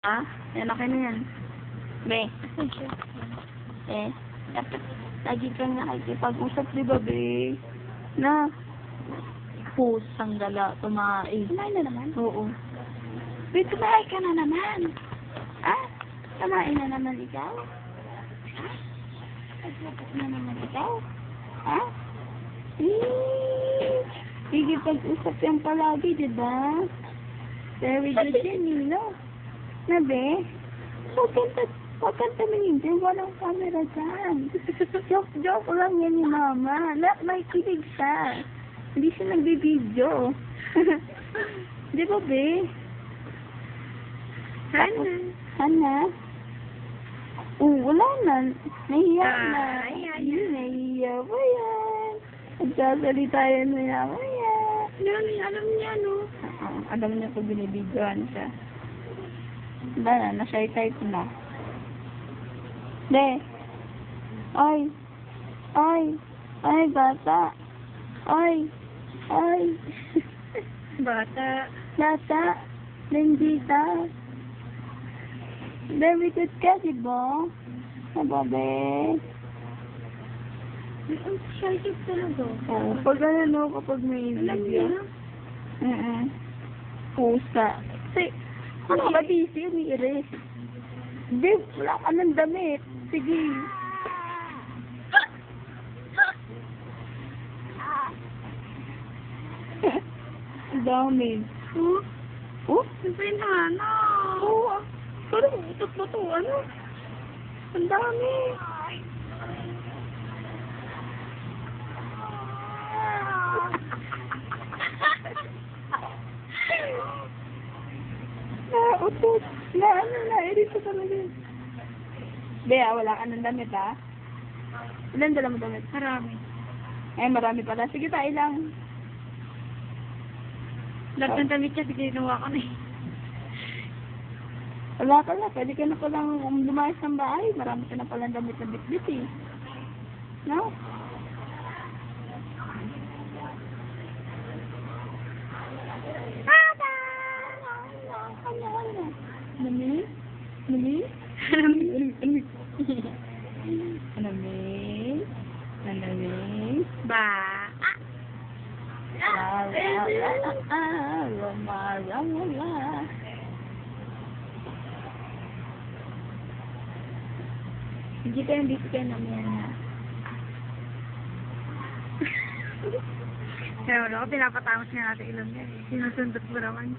Ah, yan akin na yan. Be. Dapat lagi kang nakikipag-usap, di ba, be? Na, pusang gala, tumae. Tumae na naman? Oo. Be, tumae ka na naman. Ah, tumae na naman ikaw? Ah, naglapas na naman ikaw? Ah, higipag-usap yan palagi, di ba? Very good yan, no? Na, be? Huwag kang tumingin dyan. Walang camera dyan. Joke lang yan ni Mama. May kilig siya. Hindi siya nagbibideo. Di ba, be? Hana? Wala na. Nahiya na. Nahiya ba yan? Nagsasalita yan na yan. Alam niya, no? Alam niya kung binibidyoan siya. Wala na, na-shy-type na. De. Ay, bata. Ay. Bata. Bendita. Very good ka, diba? Nababe. Ang shy-type talaga. Oo, pag kapag may video. Pusa. Kasi, ano ba, busy, umiiris. Hindi, wala ka ng damit. Sige. Ang dami. Oh? Ang pinana. Oo. Parang utot mo to, ano? Ang dami. Utot. Nairis ko talaga. Bea, wala ka ng damit, ha? Ilan dala mo damit? Marami. Marami pala. Sige, tayo lang. Lahat ng damit niya, sige, ginawa ko na eh. Wala ka na. Pwede ka na palang lumayas ng bahay. Marami ka na palang damit na bit-bit, eh. No? Nami? Ba? Hindi kayo naman na. Kaya wala ko, pinapatamos niya natin ilong niya. Sinusundot mo naman.